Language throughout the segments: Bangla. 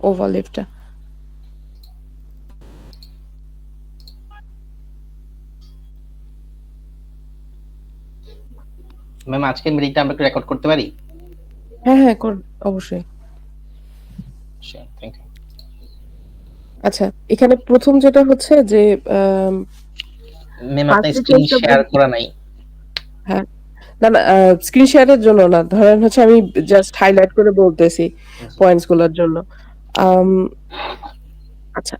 ওভারলিফটা। ম্যাম আজকের মিটিংটা আমরা একটু রেকর্ড করতে পারি? হ্যাঁ অবশ্যই। Sure, thank you. আচ্ছা, এখানে প্রথম যেটা হচ্ছে যে ম্যাম আপনার স্ক্রিন পার্সেন্টেজটা শেয়ার করা নাই। হ্যাঁ, না স্ক্রিন শেয়ারের জন্য না, ধরেন হচ্ছে আমি জাস্ট হাইলাইট করে বলতেছি পয়েন্টস গুলোর জন্য। আম, আচ্ছা,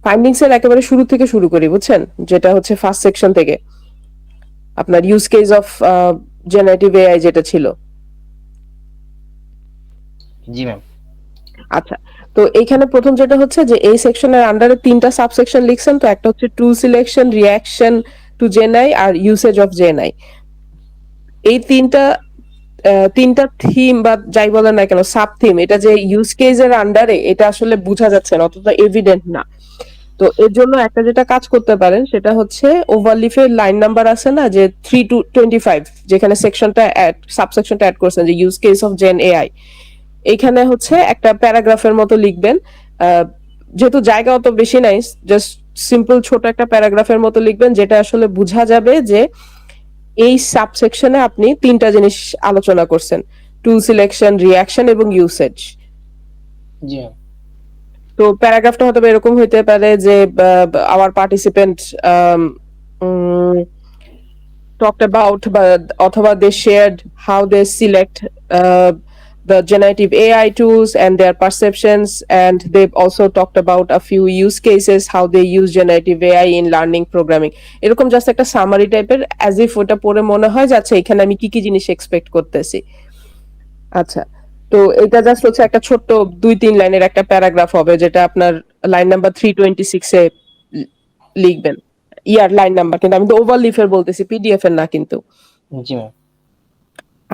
ফাইন্ডিংস এর একেবারে শুরু থেকে শুরু করি, বুঝছেন, যেটা হচ্ছে ফার্স্ট সেকশন থেকে আপনার use case of generative AI যেটা ছিল। জি ম্যাম। আচ্ছা, তো এইখানে প্রথম যেটা হচ্ছে যে এই সেকশনের আন্ডারে 3টা সাবসেকশন লিখছেন, তো একটা হচ্ছে tool selection, reaction to GenAI আর ইউসেজ অফ জেনআই। এই তিনটা থিম বা যাই বলেন না কেন, সাব থিম, এটা যে ইউজ কেসের আন্ডারে, এটা আসলে বোঝা যাচ্ছে না, অতটা এভিডেন্ট না। তো এর জন্য একটা যেটা কাজ করতে পারেন সেটা হচ্ছে ওভারলিফের লাইন নাম্বার আছে না, যে 3-25, যেখানে সেকশনটা সাবসেকশনটা অ্যাড করছেন যে use case of gen AI, এইখানে হচ্ছে একটা প্যারাগ্রাফের মতো লিখবেন। যেহেতু জায়গা অত বেশি নাই, জাস্ট সিম্পল ছোট একটা প্যারাগ্রাফের মতো লিখবেন, যেটা আসলে বোঝা যাবে যে এই সাবসেকশনে আপনি 3টা জিনিস আলোচনা করছেন: টুল সিলেকশন, রিঅ্যাকশন এবং ইউসেজ। জি ম্যাম। তো প্যারাগ্রাফটা হয়তো এরকম হইতে পারে যে আওয়ার পার্টিসিপেন্ট talked about, অথবা they shared how they select the generative AI tools and their perceptions, and they've also talked about a few use cases, how they use generative AI in learning programming. এরকম জাস্ট একটা সামারি টাইপের, অ্যাজ ইফ ওটা পড়ে মনে হয় যে আচ্ছা এখানে আমি কি কি জিনিস এক্সপেক্ট করতেছি। আচ্ছা, তো এটা জাস্ট হচ্ছে একটা ছোট্ট 2-3 লাইনের একটা প্যারাগ্রাফ হবে, যেটা আপনার লাইন নাম্বার 326 এ লিখবেন। ইয়ার লাইন নাম্বার, কিন্তু আমি তো ওভারলিফের বলতেছি, পিডিএফ এর না কিন্তু। জি ম্যাম।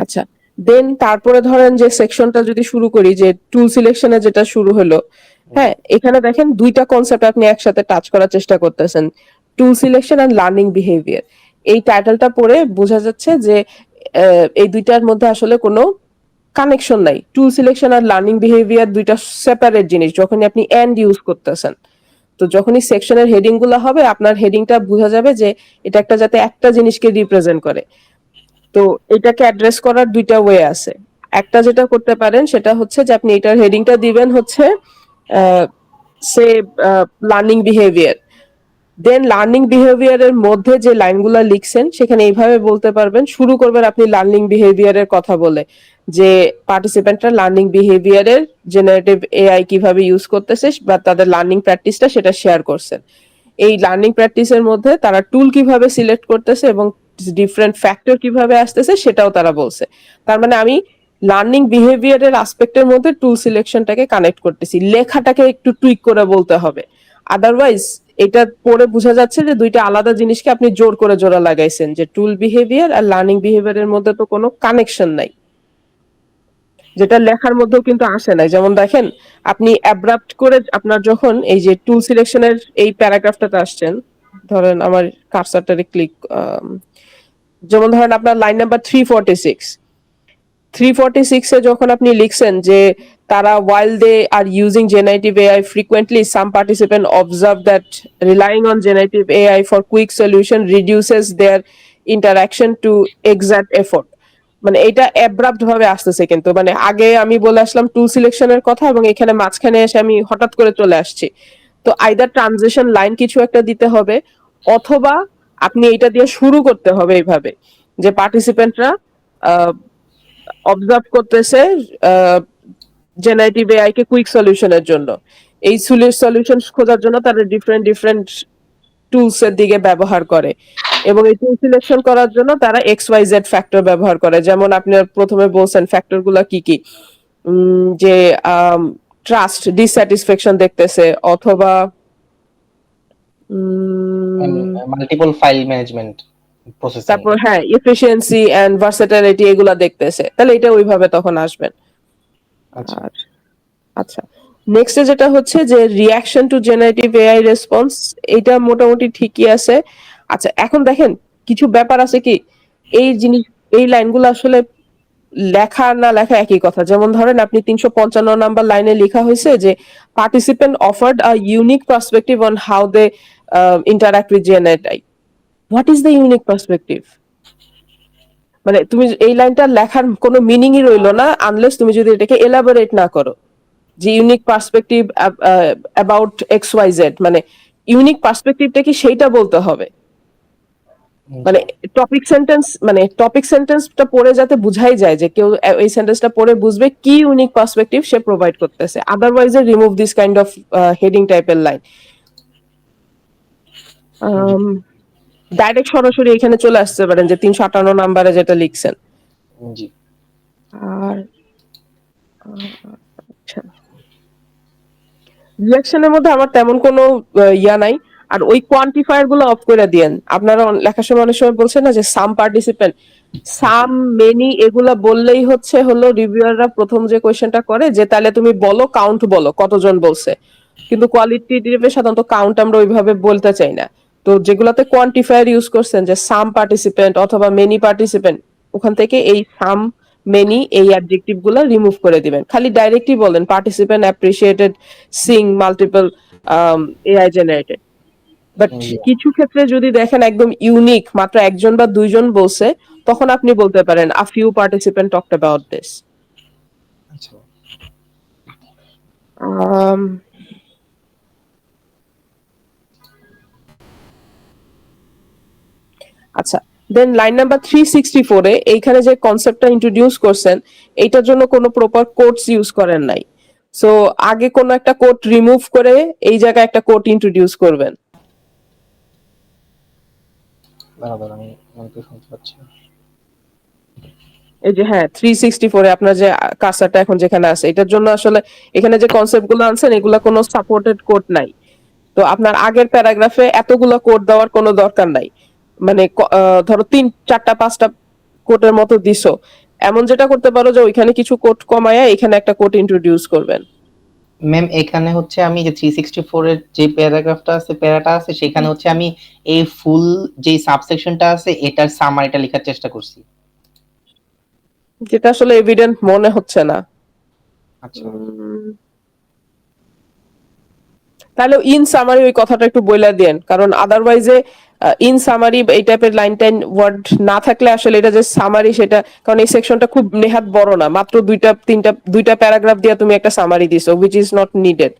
আচ্ছা, দেন তারপরে ধরেন যে সেকশনটা যদি শুরু করি, যে টুল সিলেকশনে যেটা শুরু হলো, হ্যাঁ, এখানে দেখেন দুইটা কনসেপ্ট আপনি একসাথে টাচ করার চেষ্টা করতেছেন: টুল সিলেকশন এন্ড লার্নিং বিহেভিয়ার। এই টাইটেলটা পড়ে বোঝা যাচ্ছে যে এই দুইটার মধ্যে আসলে কোনো কানেকশন নাই। টুল সিলেকশন আর লার্নিং বিহেভিয়ার দুইটা সেপারেট জিনিস, যখনই আপনি এন্ড ইউজ করতেছেন। তো যখনই সেকশনের হেডিং গুলো হবে, আপনার হেডিংটা বোঝা যাবে যে এটা একটা, যাতে একটা জিনিসকে রিপ্রেজেন্ট করে। তো এটাকে অ্যাড্রেস করার দুইটা ওয়ে আছে। একটা যেটা করতে পারেন সেটা হচ্ছে যে আপনি এটার হেডিংটা দিবেন হচ্ছে সে লার্নিং বিহেভিয়ার, দেন লার্নিং বিহেভিয়ারের মধ্যে যে লাইনগুলো লিখছেন সেখানে এইভাবে বলতে পারবেন, শুরু করবেন আপনি লার্নিং বিহেভিয়ারের কথা বলে, যে পার্টিসিপেন্টরা লার্নিং বিহেভিয়ারের জেনারেটিভ এআই কিভাবে ইউজ করতেছে বা তাদের লার্নিং প্র্যাকটিসটা সেটা শেয়ার করছেন। এই লার্নিং প্র্যাকটিসের মধ্যে তারা টুল কিভাবে সিলেক্ট করতেছে এবং ডিফারেন্ট ফ্যাক্টর কিভাবে আসতেছে সেটাও তারা বলছে। তার মানে আমি লার্নিং বিহেভিয়ারের আসপেক্টের মধ্যে টুল সিলেকশনটাকে কানেক্ট করতেছি, লেখাটাকে একটু টুইক করে বলতে হবে। আদারওয়াইজ এটা পড়ে বোঝা যাচ্ছে যে দুইটা আলাদা জিনিসকে আপনি জোর করে জোড়া লাগাইছেন, যে টুল বিহেভিয়ার আর লার্নিং বিহেভিয়ারের মধ্যে তো কোনো কানেকশন নাই, যেটা লেখার মধ্যেও কিন্তু আসে নাই। যেমন দেখেন, আপনি অ্যাব্রাপ্ট করে আপনার যখন এই যে টুল সিলেকশনের এই প্যারাগ্রাফটাতে আসছেন, ধরেন আমার কার্সারটারে ক্লিক, যেমন ধরেন আপনার লাইন নাম্বার 346 এ যখন আপনি লিখছেন যে তারা, while they are using generative AI frequently, some participant observe that relying on generative AI for quick solution reduces their interaction to exert effort। মানে এটা অ্যাব্রাপ্ট ভাবে আসতেছে, কিন্তু মানে আগে আমি বলে আসলাম টুল সিলেকশনের কথা এবং এখানে মাঝখানে এসে আমি হঠাৎ করে চলে আসছি। তো আইদার ট্রানজিশন লাইন কিছু একটা দিতে হবে, অথবা আপনি এটা দিয়ে শুরু করতে হবে এইভাবে, যে পার্টিসিপেন্টরা অবজার্ভ করতেছে জেনারেটিভ এআই কে কুইক সলিউশনের জন্য। এই সলিউশন খোঁজার জন্য তারা ডিফারেন্ট ডিফারেন্ট টুলস এর দিকে ব্যবহার করে, এবং এই টুল সিলেকশন করার জন্য তারা XYZ ফ্যাক্টর ব্যবহার করে। যেমন আপনি প্রথমে বলছেন ফ্যাক্টর গুলা কি কি, যে ট্রাস্ট, ডিসস্যাটিসফ্যাকশন দেখতেছে, অথবা মাল্টিপল ফাইল ম্যানেজমেন্ট প্রসেসিং। তারপর হ্যাঁ এফিসিয়েন্সি এন্ড ভার্সেটিলিটি এগুলা দেখতেছে, তাহলে এটা ওইভাবে তখন আসবেন। আচ্ছা। আর আচ্ছা, নেক্সটে যেটা হচ্ছে যে reaction to generative AI response, এটা মোটামুটি ঠিকই আছে। আচ্ছা, এখন দেখেন কিছু ব্যাপার আছে কি, এই জিনিস, এই লাইনগুলো আসলে লেখা না লেখা একই কথা। যেমন ধরেন আপনি 355 নাম্বার লাইনে লেখা হয়েছে যে participant offered a unique perspective on how they interact with GenAI. What is the unique perspective? মানে তুমি এই লাইনটা লেখার কোনো মিনিংই রইলো না আনলেস তুমি যদি এটাকে এলাবোরেট না করো, যে unique perspective about X Y Z, মানে ইউনিক পার্সপেক্টিভটা কি সেইটা বলতে হবে। মানে টপিক সেন্টেন্সটা পড়ে যাতে বুঝাই যায় যে কেউ এই সেন্টেন্সটা পড়ে বুঝবে কি ইউনিক পার্সপেক্টিভ সে প্রোভাইড করতেছে। Otherwise remove this kind of heading টাইপের লাইন। ডাইরেক্ট সরাসরি এখানে চলে আসতে পারেন যে 358 নাম্বারে যেটা লিখছেন। জি। আর আচ্ছা, রিঅ্যাকশনের মধ্যে আমার তেমন কোনো ইয়া নাই। আর ওই কোয়ান্টিফায়ার গুলো অফ করে দিয়েন। আপনারা লেখার সময় অনেক সময় বলছেন না যে সাম পার্টিসিপেন্ট, সাম মেনি এগুলা বললেই হলো রিভিউয়াররা প্রথম যে কোয়েশ্চেনটা করে যে তাহলে তুমি বলো, কাউন্ট বলো কতজন বলছে। কিন্তু কোয়ালিটেটিভে সাধারণত কাউন্ট আমরা ওইভাবে বলতে চাই না। তো যেগুলাতে কোয়ান্টিফায়ার ইউজ করছেন যে সাম পার্টিসিপেন্ট অথবা মেনি পার্টিসিপেন্ট, ওখান থেকে এই সাম মেনি এই অ্যাডজেক্টিভ গুলো রিমুভ করে দিবেন। খালি ডাইরেক্টলি বলেন participant appreciated using multiple AI generated. But জি। কিছু ক্ষেত্রে যদি দেখেন একদম ইউনিক মাত্র একজন বা দুইজন বলছে, তখন আপনি বলতে পারেন a few participant talked about this. আচ্ছা। আচ্ছা, দেন লাইন নাম্বার 364 এ এইখানে যে কনসেপ্টটা ইন্ট্রোডিউস করছেন এইটার জন্য কোনো প্রপার কোডস ইউজ করেন নাই। সো আগে কোনো একটা কোড রিমুভ করে এই জায়গায় একটা কোড ইন্ট্রোডিউস করবেন। বরাবর আমি তো শুনতে পাচ্ছি। এই যে হ্যাঁ 364 এ আপনার যে কার্সারটা এখন যেখানে আছে এটার জন্য আসলে এখানে যে কনসেপ্ট গুলো আনছেন এগুলা কোনো সাপোর্টেড কোড নাই। তো আপনার আগের প্যারাগ্রাফে এতগুলো কোড দেওয়ার কোনো দরকার নাই। মানে ধরো 3, 4, 5টা কোডের মতো দিছো, এমন যেটা করতে পারো যে ওইখানে কিছু কোড কমায়া এখানে একটা কোড ইন্ট্রোডিউস করবেন। ম্যাম এখানে হচ্ছে আমি যে 364 এর যে প্যারাগ্রাফটা আছে প্যারাটা আছে সেখানে হচ্ছে আমি এই ফুল যে সাবসেকশনটা আছে এটার সামারিটা লেখার চেষ্টা করছি। যেটা আসলে এভিডেন্ট মনে হচ্ছে না। আচ্ছা। তাহলে ইন সামারি ওই কথাটা একটু বইলা দেন, কারণ আদারওয়াইজে ইন সামারি এই টাইপের লাইন টাইন ওয়ার্ড না থাকলে আসলে এটা যে সামারি সেটা, কারণ এই সেকশনটা খুব নেহাত বড় না, মাত্র দুইটা প্যারাগ্রাফ দিয়ে তুমি একটা সামারি দিছো হুইচ ইজ নট নিডেড।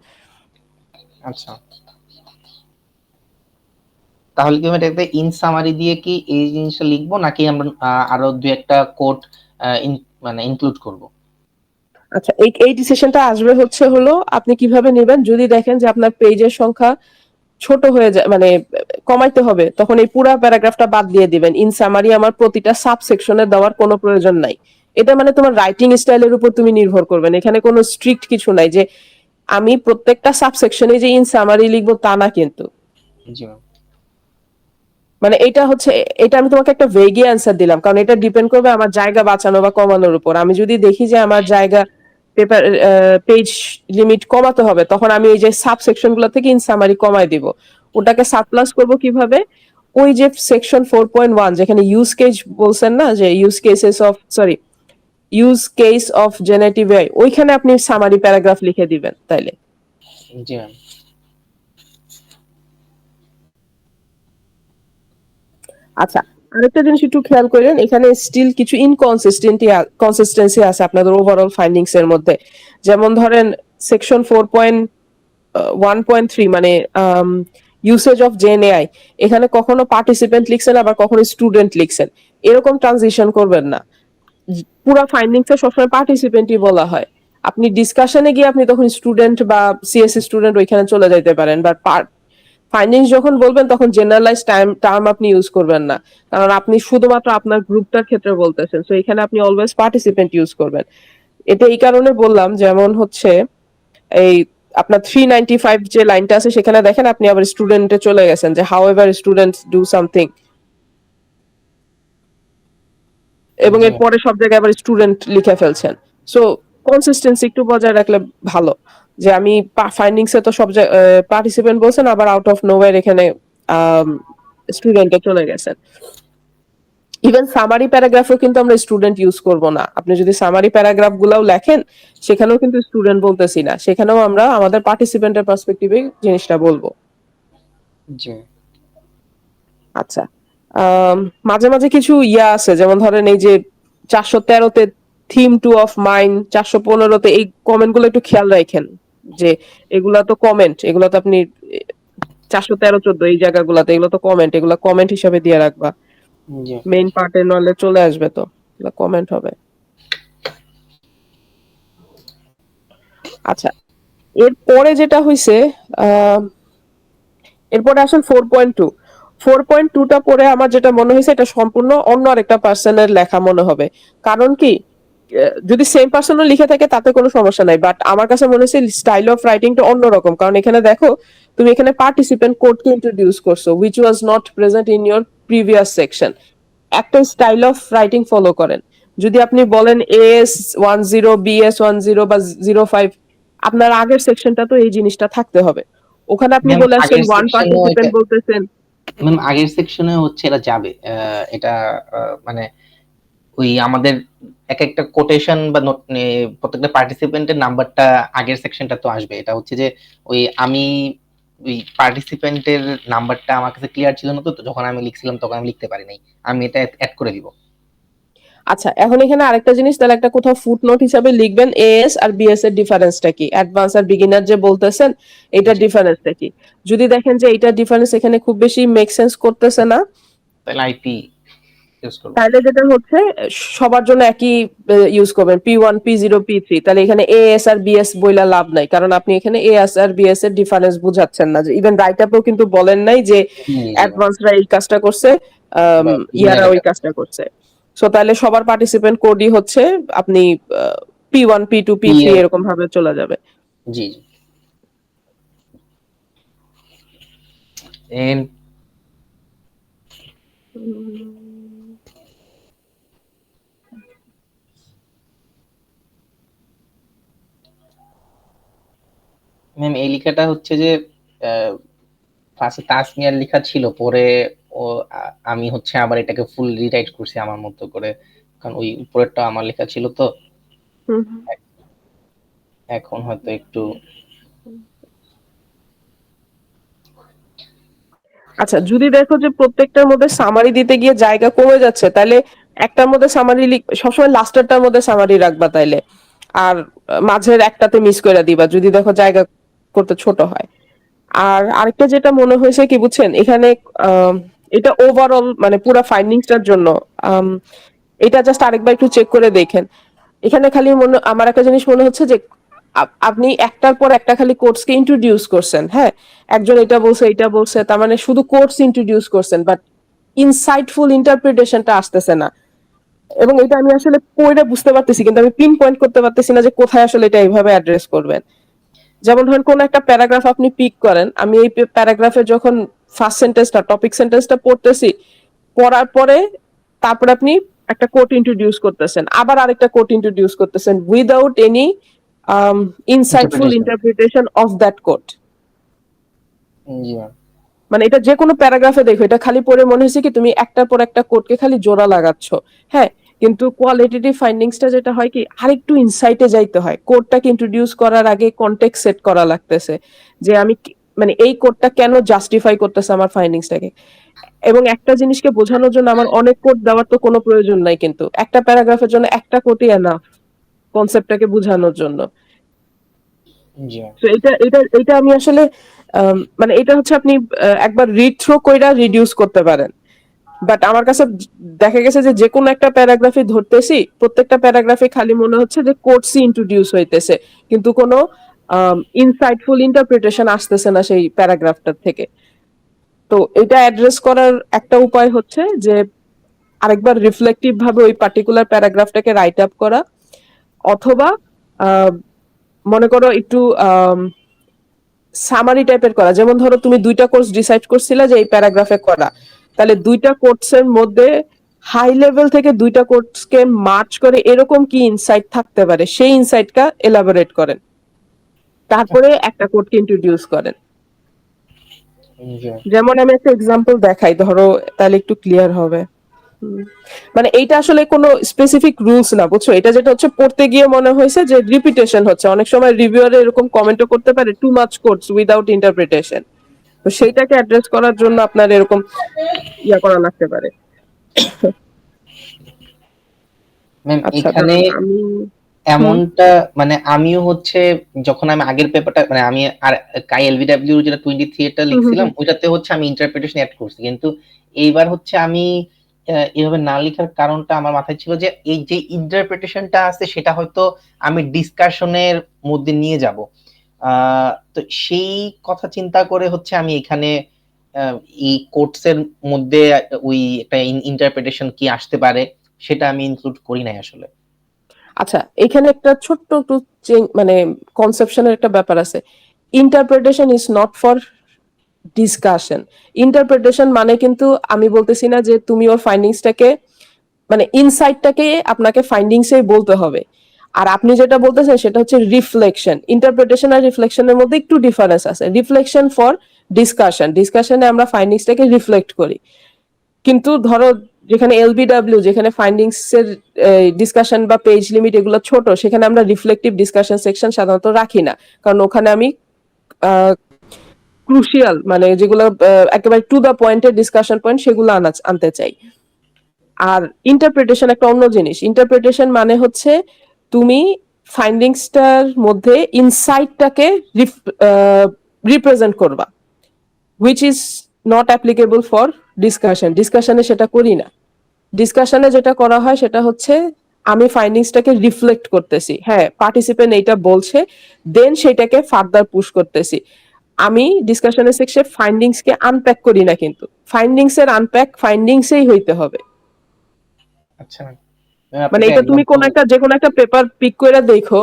আচ্ছা, তাহলে কি আমি এটাতে ইন সামারি দিয়ে কি এই জিনিসটা লিখবো নাকি আমরা আরো দুই একটা কোড মানে ইনক্লুড করব? আচ্ছা, এই ডিসিশনটা আসবে হলো আপনি কিভাবে নেবেন। যদি দেখেন যে আপনার পেজের সংখ্যা ছোট হয়ে যায়, মানে কমাইতে হবে, তখন এই পুরো প্যারাগ্রাফটা বাদ দিয়ে দিবেন। ইন সামারি আমার প্রতিটা সাব সেকশনে দেওয়ার কোনো প্রয়োজন নাই। এটা মানে তোমার রাইটিং স্টাইলের উপর তুমি নির্ভর করবেন। এখানে কোনো স্ট্রিক্ট কিছু নাই যে আমি প্রত্যেকটা সাব সেকশনে যে ইন সামারি লিখবো তা না কিন্তু। জি ম্যাম। মানে এটা আমি তোমাকে একটা ভেগি অ্যান্সার দিলাম, কারণ এটা ডিপেন্ড করবে আমার জায়গা বাঁচানো বা কমানোর উপর। আমি যদি দেখি যে আমার জায়গা পেজ লিমিট কমাতে হবে, তখন আমি এই যে সাব সেকশন গুলো থেকে ইন সামারি কমাই দিব। ওটাকে সাবপ্লাস করব কিভাবে, ওই যে সেকশন 4.1 যেখানে ইউজ কেস বলছেন না, যে use case of generative AI, ওইখানে আপনি সামারি প্যারাগ্রাফ লিখে দিবেন তাইলে। জি ম্যাম। আচ্ছা, আরেকটা জিনিস একটু খেয়াল করেন, এখানে স্টিল কিছু কনসিস্টেন্সি আছে আপনাদের ওভারঅল ফাইন্ডিংস এর মধ্যে। যেমন ধরেন সেকশন 4.1.3 মানে ইউসেজ অফ জেএনএআই, এখানে কখনো পার্টিসিপেন্ট লিখছেন আবার কখনো স্টুডেন্ট লিখছেন। এরকম ট্রানজিশন করবেন না। পুরো ফাইন্ডিংসে সবসময় পার্টিসিপেন্টই বলা হয়। আপনি ডিসকাশনে গিয়ে আপনি তখন স্টুডেন্ট বা সিএসসি স্টুডেন্ট ওইখানে চলে যাইতে পারেন, বাট ফাইন্ডিংস যখন বলবেন তখন জেনারেলাইজ টার্ম আপনি ইউজ করবেন না, কারণ আপনি শুধুমাত্র আপনার গ্রুপটার ক্ষেত্রে বলতেছেন। সো এখানে আপনি অলওয়েজ পার্টিসিপেন্ট ইউজ করবেন। এটা এই কারণে বললাম, যেমন হচ্ছে এই আপনার 395 যে লাইনটা আছে সেখানে দেখেন আপনি আবার স্টুডেন্টে চলে গেছেন যে how ever students do something, এবং জি এর ম্যাম। পরে সব জায়গায় আবার স্টুডেন্ট লিখে ফেলছেন। সো কনসিস্টেন্সি একটু বজায় রাখলে ভালো, যে আমি ফাইন্ডিংস এ তো সব পার্টিসিপেন্ট বলছেন আবার আউট অফ নোওয়্যার এখানে স্টুডেন্টে চলে গেছেন। ইভেন সামারি প্যারাগ্রাফও কিন্তু আমরা স্টুডেন্ট ইউজ করব না। আপনি যদি সামারি প্যারাগ্রাফ গুলাও লেখেন, সেখানেও কিন্তু স্টুডেন্ট বলতেছি না, সেখানেও আমরা আমাদের পার্টিসিপেন্টের পার্সপেক্টিভে জিনিসটা বলবো। জি আচ্ছা, আম, মাঝে মাঝে কিছু ইয়া আছে, যেমন ধরেন এই যে 413-তে থিম টু অফ মাইন্ড, 415-তে এই কমেন্ট গুলো একটু খেয়াল রাখেন, যে এগুলা তো কমেন্ট, এগুলা তো আপনি 413-14 এই জায়গাগুলাতে এগুলো তো কমেন্ট, এগুলা কমেন্ট হিসাবে দিয়ে রাখবা। জি মেইন পার্টে নলে চলে আসবে, তো এগুলা কমেন্ট হবে। আচ্ছা, এরপরে যেটা হইছে, আহ এরপরে আসেন 4.2। 4.2টা পরে আমার যেটা মনে হয়েছে, এটা সম্পূর্ণ অন্য আরেকটা পার্সনের লেখা মনে হবে। কারণ কি, যদি সেম পার্সনও লিখে থাকে তাতে কোনো সমস্যা নাই, বাট আমার কাছে মনে হয়েছে স্টাইল অফ রাইটিংটা অন্যরকম। কারণ এখানে দেখো, তুমি এখানে পার্টিসিপেন্ট কোডকে ইন্ট্রোডিউস করছো, which was not present in your previous section. একটা স্টাইল অফ রাইটিং ফলো করেন। যদি আপনি বলেন AS10, BS10 বা 05, আপনার আগের সেকশনটা তো এই জিনিসটা থাকতে হবে। ওখানে আপনি ম্যাম বলে আসছেন আগের ওয়ান সেকশনেও এটা, পার্টিসিপেন্ট বলতেছেন। ম্যাম আগের সেকশনে হচ্ছে এটা যাবে, এটা মানে ওই আমাদের এক একটা কোটেশন বা প্রত্যেকটা পার্টিসিপেন্টের নাম্বারটা আগের সেকশনটা তো আসবে। এটা হচ্ছে যে ওই আমি ওই পার্টিসিপেন্টের নাম্বারটা আমার কাছে ক্লিয়ার ছিল না, তো তো যখন আমি লিখছিলাম তখন আমি লিখতে পারি নাই, আমি এটা অ্যাড করে দিব। আচ্ছা, এখন এখানে আরেকটা জিনিস, তাহলে একটা কোথাও ফুট নোট হিসাবে লিখবেন, AS আর BS এর ডিফারেন্সটা কি, অ্যাডভান্স আর বিগিনার যে বলতেছেন, এটার জি ডিফারেন্সটা কি। যদি দেখেন যে এইটার ডিফারেন্স এখানে খুব বেশি মেক সেন্স করতেছে না, তাহলে আইপি ইউজ করব। তাহলে যেটা হচ্ছে, সবার জন্য একই ইউজ করবেন, P1, P0, P3। তাহলে এখানে AS আর BS বইলা লাভ নাই, কারণ আপনি এখানে AS আর BS এর ডিফারেন্স বুঝাচ্ছেন না। যে ইভেন রাইট আপেও কিন্তু বলেন নাই যে জি জি ম্যাম, অ্যাডভান্সরা এই কাজটা করছে, বা ইয়ারা বিগিনার ওই এটা। কাজটা করছে। সো তাহলে সবার পার্টিসিপেন্ট কোডই হচ্ছে, আপনি P1, P2, P3 পি এরকম ভাবে চলে যাবে। জি জি এন্ড ম্যাম এই লেখাটা হচ্ছে যে ফার্স্টে তাসমিয়ার লেখা ছিল, পরে ও আমি হচ্ছে আবার এটাকে ফুল রিরাইট করছি আমার মতো করে, কারণ ওই উপরেরটা আমার লেখা ছিল তো। হুম। এখন হয়তো একটু আচ্ছা, যদি দেখো যে প্রত্যেকটার মধ্যে সামারি দিতে গিয়ে জায়গা কমে যাচ্ছে, তাহলে একটার মধ্যে সামারি, সবসময় লাস্টেরটার মধ্যে সামারি রাখবা তাইলে। আর মাঝের একটাতে মিস করে দিবা যদি দেখো জায়গা করতে ছোট হয়। আর আরেকটা যেটা মনে হয়েছে কি বুঝছেন, এখানে আম, এটা ওভারঅল মানে পুরো ফাইন্ডিংসটার জন্য, আম, এটা জাস্ট আরেকবার একটু চেক করে দেখেন। এখানে খালি আমার একটা জিনিস মনে হচ্ছে যে আপনি একটার পর একটা খালি কোর্সকে ইন্ট্রোডিউস করছেন, হ্যাঁ, একজন এটা বলছে এটা বলছে, তার মানে শুধু কোর্স ইন্ট্রোডিউস করছেন, বাট ইনসাইটফুল ইন্টারপ্রিটেশনটা আসতেছে না। এবং এটা আমি আসলে পড়ে বুঝতে পারতেছি, কিন্তু আমি পিন পয়েন্ট করতে পারতেছি না যে কোথায় আসলে এটা এইভাবে অ্যাড্রেস করবেন। যেমন ধরেন কোন একটা প্যারাগ্রাফ আপনি পিক করেন, আমি এই প্যারাগ্রাফে যখন ফার্স্ট সেন্টেন্সটা, টপিক সেন্টেন্সটা পড়তেছি, পড়ার পরে তারপরে আপনি একটা কোট ইন্ট্রোডিউস করতেছেন, আবার আরেকটা কোট ইন্ট্রোডিউস করতেছেন, without any insightful interpretation. Interpretation of that quote. জি ম্যাম। মানে এটা যে কোনো প্যারাগ্রাফে দেখো, এটা খালি পড়ে মনে হচ্ছে কি তুমি একটার পর একটা কোডকে খালি জোড়া লাগাচ্ছ, হ্যাঁ। কিন্তু কোয়ালিটেটিভ ফাইন্ডিংসটা যেটা হয় কি, আরেকটু ইনসাইটে যাইতে হয়, কোডটাকে ইন্ট্রোডিউস করার আগে কনটেক্সট সেট করা লাগতেছে, যে আমি মানে এই কোডটা কেন জাস্টিফাই করতেছে আমার ফাইন্ডিংসটাকে। এবং একটা জিনিসকে বোঝানোর জন্য আমার অনেক কোড দেওয়ার তো কোনো প্রয়োজন নাই, কিন্তু একটা প্যারাগ্রাফের জন্য একটা কোডই এনাফ কনসেপ্টটাকে বোঝানোর জন্য। জি ম্যাম। তো এটা আমি আসলে মানে এটা হচ্ছে আপনি একবার রিড থ্রো কইরা রিডিউস করতে পারেন। বাট আমার কাছে দেখা গেছে যে কোনো একটা প্যারাগ্রাফে ধরতেছি, প্রত্যেকটা প্যারাগ্রাফে খালি মনে হচ্ছে যে কোটসই ইন্ট্রোডিউস হইতেছে, কিন্তু কোনো ইনসাইটফুল ইন্টারপ্রিটেশন আসতেছে না সেই প্যারাগ্রাফটার থেকে। তো এটা অ্যাড্রেস করার একটা উপায় হচ্ছে যে আরেকবার রিফ্লেক্টিভ ভাবে ওই পার্টিকুলার প্যারাগ্রাফটাকে রাইট আপ করা, অথবা আহ, মনে করো একটু সামারি টাইপের করা। যেমন ধরো তুমি দুইটা কোর্স ডিসাইড করছিলা যে এই প্যারাগ্রাফে করা, তাহলে দুইটা কোর্সের মধ্যে হাই লেভেল থেকে দুইটা কোর্সকে মার্চ করে এরকম কি ইনসাইট থাকতে পারে, সেই ইনসাইটটা এলাবোরেট করেন, তারপরে একটা কোডকে ইন্ট্রোডিউস করেন। জি ম্যাম। যেমন আমি একটা এক্সাম্পল দেখাই, ধরো, তাহলে একটু ক্লিয়ার হবে। মানে এইটা আসলে কোনো স্পেসিফিক রুলস না, বুঝছো? এটা যেটা হচ্ছে পড়তে গিয়ে মনে হয়েছে যে রিপিটেশন হচ্ছে, অনেক সময় রিভিউয়ার এরকম কমেন্টও করতে পারে too much codes without interpretation, তো সেইটাকে অ্যাড্রেস করার জন্য আপনার এরকম ইয়া করা লাগতে পারে। ম্যাম আচ্ছা এখানে দাঁড়ান আমি হুম এমনটা মানে আমিও হচ্ছে যখন আমি আগের পেপারটা মানে আমি আর কাই এলবিডব্লিউ যেটা 23 এটা হুম হুম লিখছিলাম হুম। ওইটাতে হচ্ছে আমি ইন্টারপ্রিটেশন অ্যাড করছি, কিন্তু এইবার হচ্ছে আমি এভাবে না লেখার কারণটা আমার মাথায় ছিল যে এই যে ইন্টারপ্রিটেশনটা আছে সেটা হয়তো আমি ডিসকাশনের মধ্যে নিয়ে যাব। তো সেই কথা চিন্তা করে হচ্ছে আমি এখানে আহ, এই কোর্সের মধ্যে ওই একটা ইন্টারপ্রিটেশন কি আসতে পারে সেটা আমি ইনক্লুড করি নাই আসলে। আচ্ছা, এখানে একটা ছোট্ট একটু মানে কনসেপশনের একটা ব্যাপার আছে। Interpretation is not for discussion. Interpretation মানে কিন্তু আমি বলতেছি না যে তুমি ওর ফাইন্ডিংসটাকে মানে ইনসাইটটাকে আপনাকে ফাইন্ডিংসেই বলতে হবে। আর আপনি যেটা বলতেছেন সেটা হচ্ছে রিফ্লেকশন। ইন্টারপ্রিটেশন আর রিফ্লেকশনের মধ্যে একটু ডিফারেন্স আছে। রিফ্লেকশন ফর ডিসকাশন, ডিসকাশনে আমরা ফাইন্ডিংসটাকে রিফ্লেক্ট করি। কিন্তু ধরো যেখানে এলবিডব্লিউ, যেখানে ফাইন্ডিংস এর ডিসকাশন বা পেজ লিমিট এগুলো ছোট, সেখানে আমরা রিফ্লেক্টিভ ডিসকাশন সেকশন সাধারণত রাখি না, কারণ ওখানে আমি ক্রুশিয়াল মানে যেগুলো একেবারে টু দা পয়েন্টের ডিসকাশন পয়েন্ট সেগুলো আনতে চাই। আর ইন্টারপ্রিটেশন একটা অন্য জিনিস। ইন্টারপ্রিটেশন মানে হচ্ছে তুমি ফাইন্ডিংসটার মধ্যে ইনসাইটটাকে রিপ্রেজেন্ট করবা, which is not applicable for discussion. ডিসকাশনে সেটা করি না। ডিসকাশনে যেটা করা হয় সেটা হচ্ছে আমি ফাইন্ডিংসটাকে রিফ্লেক্ট করতেছি, হ্যাঁ পার্টিসিপেন্ট এইটা বলছে, দেন সেটাকে ফার্দার পুশ করতেছি। আমি ডিসকাশনের সেকশনে ফাইন্ডিংসকে আনপ্যাক করি না, কিন্তু ফাইন্ডিংস এর আনপ্যাক ফাইন্ডিংসেই হইতে হবে। আচ্ছা ম্যাম, মানে আপনাকে এটা তুমি কোন এক্সাম্পল। একটা যে কোনো একটা পেপার পিক করে দেখো,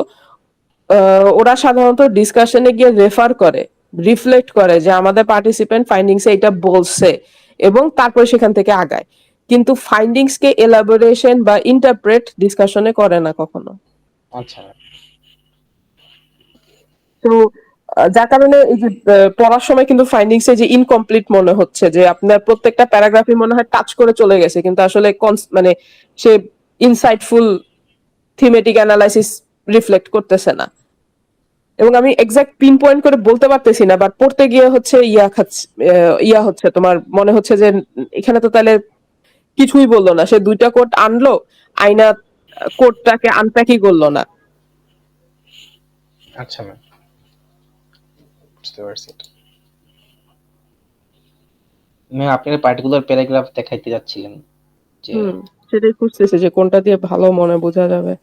ওরা সাধারণত ডিসকাশনে গিয়ে রেফার করে, রিফ্লেক্ট করে যে আমাদের পার্টিসিপেন্ট ফাইন্ডিংসে এটা বলছে, এবং তারপরে সেখান থেকে আগায়। কিন্তু ফাইন্ডিংস কে এলাবোরেশন বা ইন্টারপ্রেট ডিসকাশনে করে না কখনো। আচ্ছা তো যার কারণে এই যে পড়ার সময় কিন্তু ফাইন্ডিংস এ যে ইনকমপ্লিট মনে হচ্ছে, যে আপনার প্রত্যেকটা প্যারাগ্রাফই মনে হয় টাচ করে চলে গেছে, কিন্তু আসলে মানে সে ইনসাইটফুল থিমেটিক অ্যানালাইসিস রিফ্লেক্ট করতেছে না। এবং আমি এক্সাক্ট পিন পয়েন্ট করে বলতে পারতেছি না, বাট পড়তে গিয়ে হচ্ছে ইয়া হচ্ছে, তোমার মনে হচ্ছে যে এখানে তো তাহলে কিছুই বললো না, সে দুইটা কোড আনলো, আইনা কোডটাকে আনপ্যাকই করলো না। আচ্ছা ম্যাম, বুঝতে পারছি। ম্যাম আপনি পার্টিকুলার প্যারাগ্রাফ দেখাইতে যাচ্ছিলেন যে। হুম, সেটাই খুঁজতেছি যে কোনটা দিয়ে ভালো মনে বোঝা যাবে।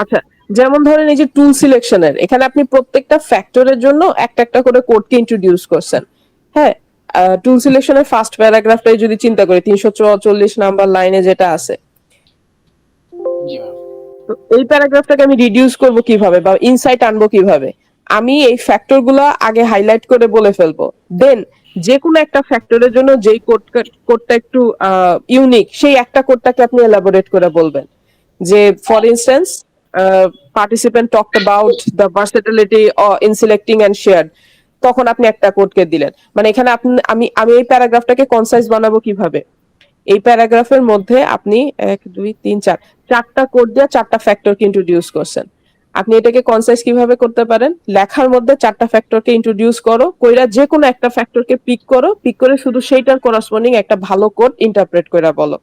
আচ্ছা, যেমন ধরেন এই যে টুল সিলেকশনের, এখানে আপনি প্রত্যেকটা ফ্যাক্টরের জন্য একটা একটা করে কোডকে ইন্ট্রোডিউস করছেন। হ্যাঁ, টুল সিলেকশনের ফার্স্ট প্যারাগ্রাফটাই যদি চিন্তা করি 344 নাম্বার লাইনে যেটা আছে, জি ম্যাম। তো এই প্যারাগ্রাফটাকে আমি রিডিউস করব কিভাবে বা ইনসাইট আনবো কিভাবে? আমি এই ফ্যাক্টর গুলো আগে হাইলাইট করে বলে ফেলবো, দেন যে কোনো একটা ফ্যাক্টরের জন্য যেই কোডটা একটু ইউনিক, সেই একটা কোডটাকে আপনি এলাবোরেট করে বলবেন। যে for instance participant talked about the versatility in selecting and shared, তখন আপনি একটা কোডকে দিলেন। মানে এখানে আপনি আমি এই প্যারাগ্রাফটাকে কনসাইজ বানাবো কিভাবে? এই প্যারাগ্রাফের মধ্যে আপনি 1 2 3 4 চারটা কোড দিয়ে চারটা ফ্যাক্টরকে ইন্ট্রোডিউস করছেন। আপনি এটাকে কনসাইজ কিভাবে করতে পারেন? লেখার মধ্যে চারটা ফ্যাক্টরকে ইন্ট্রোডিউস করো, কইরা যে কোনো একটা ফ্যাক্টরকে পিক করো, পিক করে শুধু সেইটার করাসপন্ডিং একটা ভালো কোড ইন্টারপ্রেট কইরা বলো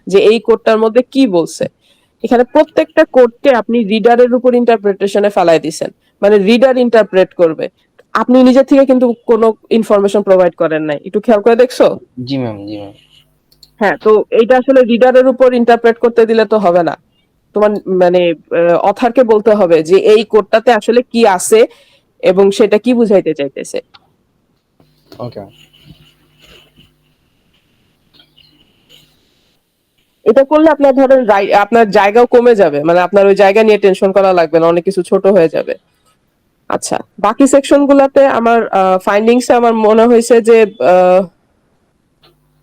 যে এই কোডটার মধ্যে কি বলছে। এখানে প্রত্যেকটা কোডকে আপনি রিডারের উপর ইন্টারপ্রিটেশনে ফালাই দিছেন, মানে রিডার ইন্টারপ্রেট করবে, আপনি নিজে থেকে কিন্তু কোনো ইনফরমেশন প্রোভাইড করেন নাই। একটু খেয়াল করে দেখছো? জি ম্যাম, জি ম্যাম। হ্যাঁ, তো এইটা আসলে রিডারের উপর ইন্টারপ্রেট করতে দিলে তো হবে না। তোমার মানে অথারকে বলতে হবে যে এই কোডটাতে আসলে কি আছে এবং সেটা কি বুঝাইতে চাইতেছে। ওকে। এটা করলে আপনার ধরেন আপনার জায়গাও কমে যাবে, মানে আপনার ওই জায়গা নিয়ে টেনশন করা লাগবে না, অনেক কিছু ছোট হয়ে যাবে। আচ্ছা, বাকি সেকশন গুলাতে আমার ফাইন্ডিংস আমার মনে হয়েছে যে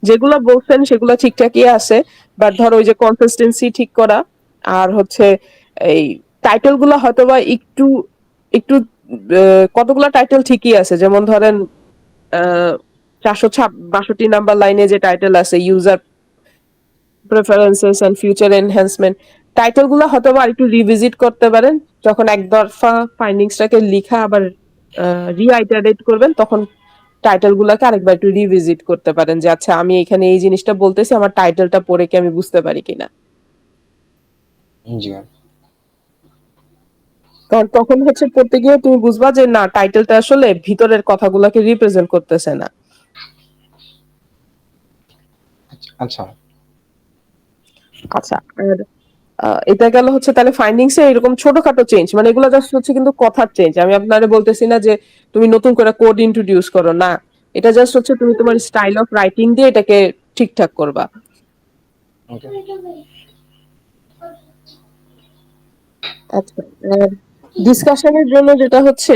যেগুলা বলছেন সেগুলা ঠিকঠাকই আছে, বাট ধরো ওই যে কনসিস্টেন্সি ঠিক করা, আর হচ্ছে এই টাইটেল গুলা হয়তোবা একটু একটু কতগুলা টাইটেল ঠিকই আছে, যেমন ধরেন 462 নাম্বার লাইনে যে টাইটেল আছে user preferences and future enhancement, title গুলা হয়তোবা একটু রিভিজিট করতে পারেন যখন একদফা ফাইন্ডিংসഹിটাকে লিখা আবার রিআইটারেট করবেন, তখন টাইটেল গুলাকে আরেকবার একটু রিভিজিট করতে পারেন যে আচ্ছা আমি এখানে এই জিনিসটা বলতেছি, আমার টাইটেলটা পড়ে কি আমি বুঝতে পারি কিনা। জি ম্যাম। কারণ তখন হচ্ছে পড়তে গিয়ে তুমি বুঝবা যে না, টাইটেলটা আসলে ভিতরের কথাগুলোকে রিপ্রেজেন্ট করতেছে না। আচ্ছা আচ্ছা, আর এটা গেল হচ্ছে তাহলে ফাইন্ডিংস এ এরকম ছোটখাটো চেঞ্জ, মানে এগুলো জাস্ট হচ্ছে কিন্তু কথার চেঞ্জ। আমি আপনারে বলতেছি না যে তুমি নতুন করে কোড ইন্ট্রোডিউস করো, না, এটা জাস্ট হচ্ছে তুমি তোমার স্টাইল অফ রাইটিং দিয়ে এটাকে ঠিকঠাক করবা। ওকে। আচ্ছা, ডিসকাশনের জন্য যেটা হচ্ছে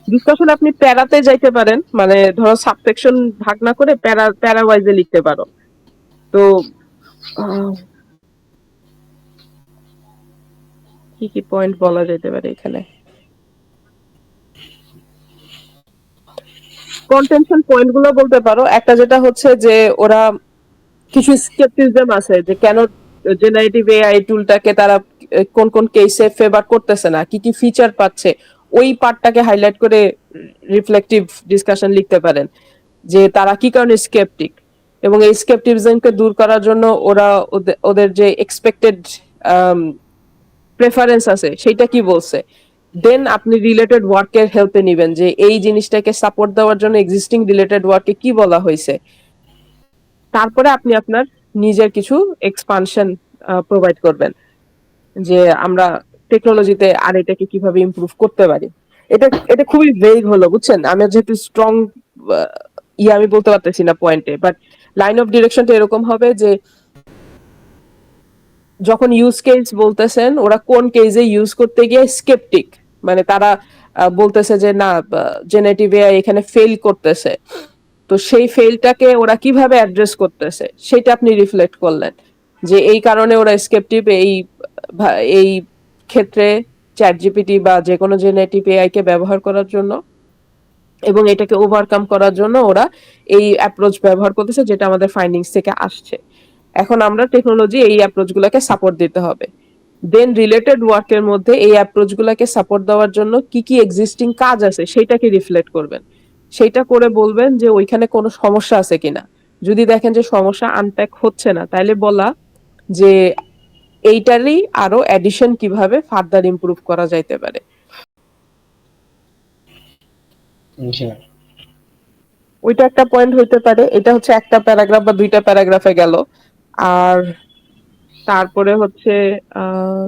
ডিসকাশন আপনি প্যারাতে যাইতে পারেন, মানে ধরো সাবসেকশন ভাগ না করে প্যারা প্যারা ওয়াইজে লিখতে পারো। তো আহ, কি কি পয়েন্ট বলা যেতে পারে এখানে? কন্টেনশন পয়েন্ট গুলো বলতে পারো। একটা যেটা হচ্ছে যে ওরা কিছু স্কেপটিসিজম আছে যে কেন জেনারেটিভ এআই টুলটাকে তারা কোন কোন কেসে ফেভার করতেছে না, কি কি ফিচার পাচ্ছে, ওই পার্টটাকে হাইলাইট করে রিফ্লেক্টিভ ডিসকাশন লিখতে পারেন যে তারা কি কারণে স্কেপটিক, এবং এই স্কেপটিসিজমকে দূর করার জন্য ওরা ওদের যে এক্সপেক্টেড প্রেফারেন্স আছে সেটা কি বলছে। দেন আপনি রিলেটেড ওয়ার্কের হেল্পে নিবেন যে এই জিনিসটাকে সাপোর্ট দেওয়ার জন্য এক্সিস্টিং রিলেটেড ওয়ার্কে কি বলা হয়েছে। তারপরে আপনি আপনার নিজের কিছু এক্সপানশন প্রোভাইড করবেন যে আমরা টেকনোলজিতে আর এটাকে কিভাবে ইমপ্রুভ করতে পারি। এটা এটা খুবই ভেগ হলো, বুঝছেন, আমি যেহেতু স্ট্রং আমি বলতে পারতেছি না পয়েন্টে, বাট লাইন অফ ডিরেকশনটা এরকম হবে যে যখন ইউজ কেস বলতেছেন ওরা কোন কেসে ইউজ করতে গিয়ে স্কেপটিক, মানে তারা বলতেছে যে না, জেনারেটিভ এআই এখানে ফেল করতেছে, তো সেই ফেলটাকে ওরা কিভাবে অ্যাড্রেস করতেছে সেটা আপনি রিফ্লেক্ট করলেন যে এই কারণে ওরা স্কেপটিভ এই ক্ষেত্রে চ্যাট জিপিটি বা যে কোনো জেনারেটিভ এআই কে ব্যবহার করার জন্য এবং এটাকে ওভারকাম করার জন্য ওরা এই অ্যাপ্রোচ ব্যবহার করতেছে যেটা আমাদের ফাইন্ডিংস থেকে আসছে। এখন আমরা টেকনোলজি এই অ্যাপ্রোচ গুলাকে সাপোর্ট দিতে হবে। দেন রিলেটেড ওয়ার্কের মধ্যে এই অ্যাপ্রোচ গুলাকে সাপোর্ট দেওয়ার জন্য কি কি এক্সিস্টিং কাজ আছে সেটাকে রিফ্লেক্ট করবেন, সেইটা করে বলবেন যে ওইখানে কোনো সমস্যা আছে কিনা। যদি দেখেন যে সমস্যা আনপ্যাক হচ্ছে না, তাহলে বলা যে এইটারই আরো এডিশন কিভাবে ফার্দার ইমপ্রুভ করা যাইতে পারে। জি ম্যাম। ওইটা একটা পয়েন্ট হইতে পারে। এটা হচ্ছে একটা প্যারাগ্রাফ বা দুইটা প্যারাগ্রাফে গেল। আর তারপরে হচ্ছে আহ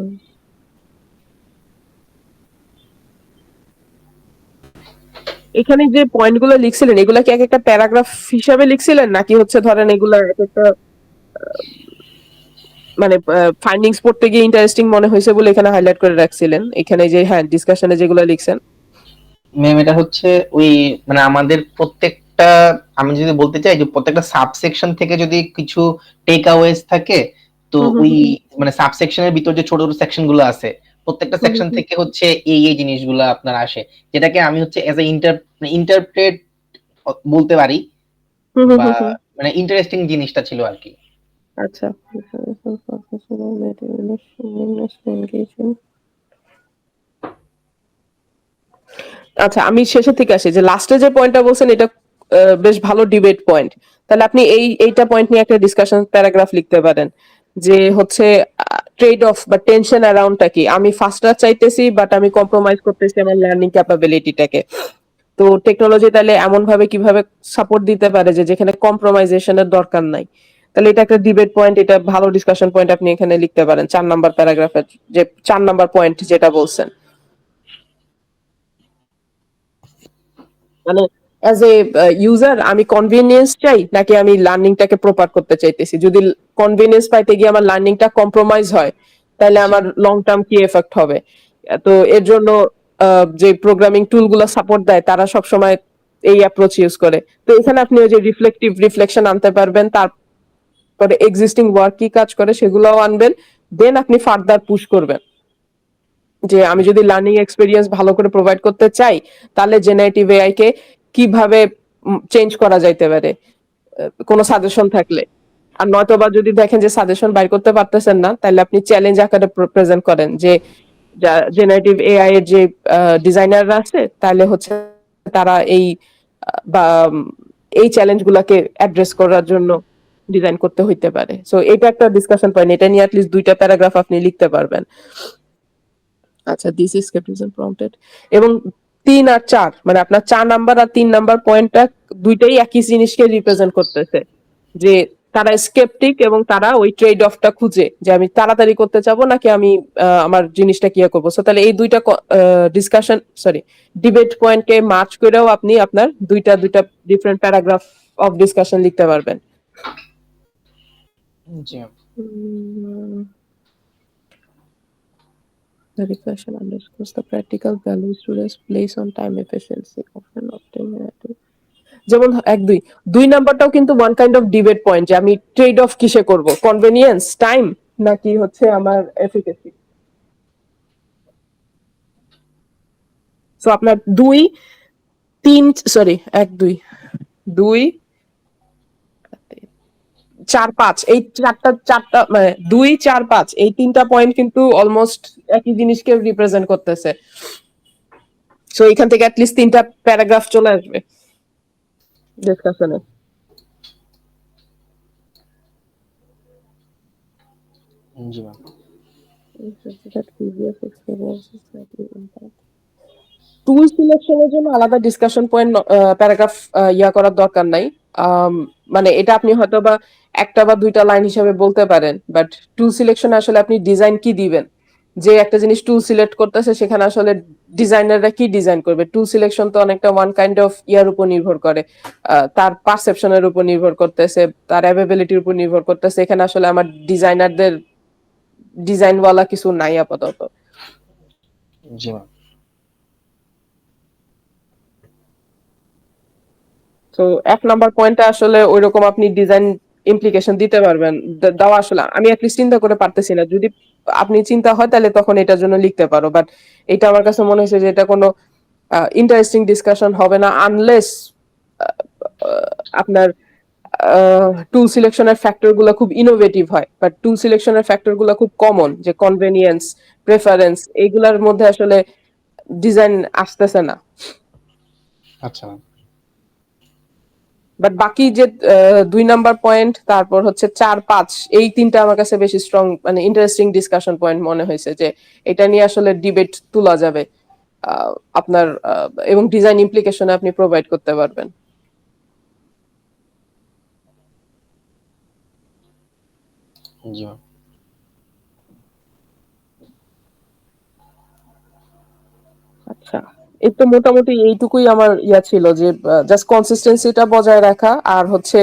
এখানে যে পয়েন্ট গুলো লিখছিলেন এগুলা কি এক একটা প্যারাগ্রাফ হিসাবে লিখছিলেন, নাকি হচ্ছে ধরেন এগুলা এক একটা মানে ফাইন্ডিংস পড়তে গিয়ে ইন্টারেস্টিং মনে হয়েছে বলে এখানে হাইলাইট করে রাখছিলেন, এখানে যে হ্যাঁ ডিসকাশনে যেগুলো লিখছেন? ম্যাম এটা হচ্ছে ওই মানে আমাদের প্রত্যেকটা, আমি যদি বলতে চাই যে প্রত্যেকটা সাবসেকশন থেকে যদি কিছু টেক অ্যাওয়েজ থাকে, তো হুম হুম ওই হুম মানে সাবসেকশনের ভিতর যে ছোট ছোট সেকশন গুলো আছে প্রত্যেকটা হুম সেকশন হুম থেকে হচ্ছে এই জিনিসগুলো আপনার আসে, যেটাকে আমি হচ্ছে এজ এ ইন্টারপ্রেট বলতে পারি, হুম হুম বা হুম হুম। মানে ইন্টারেস্টিং জিনিসটা ছিল আর কি। আচ্ছা, আচ্ছা, আমি শেষের থেকে আসি যে লাস্টে যে পয়েন্টটা বলছেন এটা বেশ ভালো ডিবেট পয়েন্ট। তাহলে আপনি এইটা পয়েন্ট নিয়ে একটা ডিসকাশন প্যারাগ্রাফ লিখতে পারেন যে হচ্ছে ট্রেড অফ বা টেনশন অ্যারাউন্ডটা কি, আমি ফাস্টার চাইতেছি বাট আমি কম্প্রোমাইজ করতেছি আমার লার্নিং ক্যাপাবিলিটিটাকে। তো টেকনোলজি তাহলে এমন ভাবে কিভাবে সাপোর্ট দিতে পারে যে যেখানে কম্প্রোমাইজেশনের দরকার নাই। তাহলে এটা একটা ডিবেট পয়েন্ট, এটা ভালো ডিসকাশন পয়েন্ট আপনি এখানে লিখতে পারেন 4 নাম্বার প্যারাগ্রাফের যে 4 নাম্বার পয়েন্ট যেটা বলছেন। মানে অ্যাজ এ ইউজার আমি কনভিনিয়েন্স চাই নাকি আমি লার্নিংটাকে প্রপার করতে চাইতেছি। যদি কনভিনিয়েন্স পাইতে গিয়ে আমার লার্নিংটা কম্প্রোমাইজ হয়, তাহলে জি আমার লং টার্ম কি এফেক্ট হবে। তো এর জন্য যে প্রোগ্রামিং টুল গুলো সাপোর্ট দেয় তারা সবসময় এই অ্যাপ্রোচ ইউজ করে। তো এখানে আপনি ওই যে রিফ্লেকশন আনতে পারবেন, তারপরে এক্সিস্টিং ওয়ার্ক কি কাজ করে সেগুলোও আনবেন, দেন আপনি ফার্দার পুশ করবেন যে আমি যদি লার্নিং এক্সপিরিয়েন্স ভালো করে প্রোভাইড করতে চাই তাহলে জেনারেটিভ এআই কে কিভাবে চেঞ্জ করা যাইতে পারে, কোনো সাজেশন থাকলে। আর নয়তো বা যদি দেখেন যে সাজেশন বাইর করতে পারতেছেন না, তাহলে আপনি চ্যালেঞ্জ আকারে প্রেজেন্ট করেন যে জেনারেটিভ এআই এর যে ডিজাইনাররা আছে তাহলে হচ্ছে তারা এই বা এই চ্যালেঞ্জ গুলাকে অ্যাড্রেস করার জন্য ডিজাইন করতে হইতে পারে। সো এটা একটা ডিসকাশন পয়েন্ট, এটা নিয়ে অ্যাটলিস্ট 2টা প্যারাগ্রাফ আপনি লিখতে পারবেন। আচ্ছা, দিস ইজ স্কেপটিসিজম প্রম্পটেড। এবং 3 আর 4 মানে আপনার 4 নাম্বার আর 3 নাম্বার পয়েন্টটা দুইটাই একই জিনিসকে রিপ্রেজেন্ট করতেছে, যে তারা স্কেপটিক এবং তারা ওই ট্রেড অফটা খুঁজে যে আমি তাড়াতাড়ি করতে চাবো নাকি আমি আমার জিনিসটা কি করবো। সো তাহলে এই দুইটা ডিসকাশন সরি ডিবেট পয়েন্টকে মার্চ করেও আপনি আপনার দুইটা দুইটা ডিফারেন্ট প্যারাগ্রাফ অফ ডিসকাশন লিখতে পারবেন। জি The reflection underscores the practical value students place on time efficiency, often obtained. যেমন 1 2 নাম্বারটাও কিন্তু one kind of debate point যে আমি ট্রেড অফ কিসে করব, কনভেনিয়েন্স টাইম নাকি হচ্ছে আমার এফিকেসি। সো আপনার 2 3 সরি 1 2 2 4 5 এই চারটা মানে 2 4 5 এই তিনটা পয়েন্ট কিন্তু অলমোস্ট একই জিনিসকে রিপ্রেজেন্ট করতেছে। সো এখান থেকে অ্যাটলিস্ট 3টা প্যারাগ্রাফ চলে আসবে ডিসকাশনে। জি ম্যাম। টুল সিলেকশনের জন্য আলাদা ডিসকাশন পয়েন্ট প্যারাগ্রাফ ইয়া করার দরকার নাই। মানে এটা আপনি হয়তো বা একটা বা দুইটা লাইন হিসেবে বলতে পারেন, বাট টুল সিলেকশনে আসলে আপনি ডিজাইন কি দিবেন, যে একটা জিনিস টুল সিলেক্ট করতেছে সেখানে আসলে ডিজাইনাররা কি ডিজাইন করবে। টুল সিলেকশন তো অনেকটা ওয়ান কাইন্ড অফ ইয়ার উপর নির্ভর করে, তার পারসেপশনের উপর নির্ভর করতেছে, তার অ্যাভেবিলিটির উপর নির্ভর করতেছে। এখানে আসলে আমার ডিজাইনারদের ডিজাইনওয়ালা কিছু নাই আপাতত। জি ম্যাম। তো 1 নাম্বার পয়েন্টে আসলে ওইরকম আপনি ডিজাইন ইমপ্লিকেশন দিতে পারবেন, দেওয়া আসলে আমি অ্যাটলিস্ট চিন্তা করে পারতেছি না। যদি আপনি চিন্তা হয় তাহলে তখন এটার জন্য লিখতে পারো, বাট এটা আমার কাছে মনে হয়েছে যে এটা কোনো ইন্টারেস্টিং ডিসকাশন হবে না আনলেস আপনার টুল সিলেকশনের ফ্যাক্টর গুলো খুব ইনোভেটিভ হয়। বাট টুল সিলেকশনের ফ্যাক্টর গুলো খুব কমন, যে কনভেনিয়েন্স, প্রেফারেন্স, এইগুলার মধ্যে আসলে ডিজাইন আসতেছে না। আচ্ছা ম্যাম। বাট বাকি যে 2 নাম্বার পয়েন্ট, তারপর হচ্ছে 4 5 এই তিনটা আমার কাছে বেশি স্ট্রং মানে ইন্টারেস্টিং ডিসকাশন পয়েন্ট মনে হয়েছে, যে এটা নিয়ে আসলে ডিবেট তোলা যাবে আপনার এবং ডিজাইন ইমপ্লিকেশনে আপনি প্রোভাইড করতে পারবেন। জি ম্যাম। আচ্ছা, এই তো মোটামুটি এইটুকুই আমার ইয়া ছিল, যে জাস্ট কনসিস্টেন্সিটা বজায় রাখা আর হচ্ছে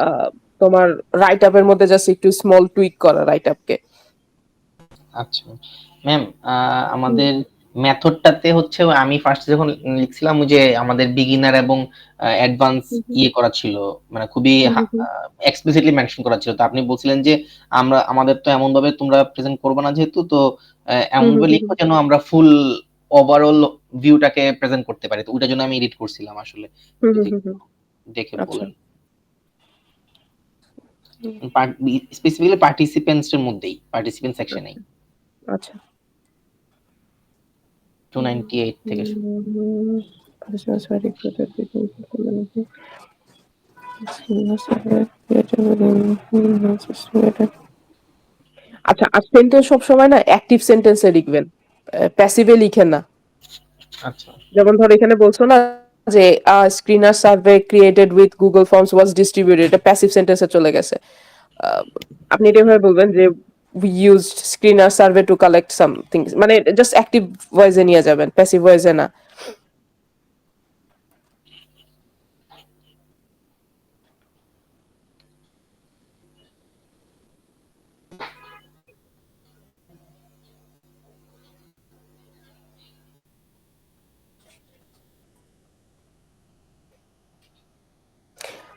আহ, তোমার রাইট আপের মধ্যে জাস্ট একটু স্মল টুইক করা রাইট আপকে। আচ্ছা ম্যাম, আমাদের মেথডটাতে হচ্ছে আমি ফার্স্ট যখন লিখছিলাম ওই যে আমাদের বিগিনার এবং অ্যাডভান্স ইয়ে করা ছিল, মানে খুবই এক্সপ্লিসিটলি মেনশন করা ছিল। তো আপনি বলছিলেন যে আমাদের তো এমন ভাবে তোমরা প্রেজেন্ট করবে না যেহেতু, তো এমন ভাবে লিখো যেন আমরা ফুল ওভারঅল ভিউটাকে প্রেজেন্ট করতে পারি। তো ওটার জন্য আমি এডিট করছিলাম আসলে, যদি দেখে আচ্ছা বলেন। স্পেসিফিক্যালি পার্টিসিপেন্টস এর মধ্যেই, পার্টিসিপেন্ট সেকশনেই আচ্ছা 298 থেকে শুরু। Participants were recruited within the community. আচ্ছা, আর সেন্টেন্স সবসময় না অ্যাক্টিভ সেন্টেন্সে লিখবেন, প্যাসিভে লিখেন না। আচ্ছা যেমন ধর এখানে বলছো না যে screener survey created with Google forms was distributed, এটা প্যাসিভ সেন্টেন্সে চলে গেছে। আপনি এটা ভাবে বলবেন যে we used screener survey to collect some things, মানে জাস্ট অ্যাক্টিভ ভয়েসে নিয়ে যাবেন, প্যাসিভ ভয়েসে না।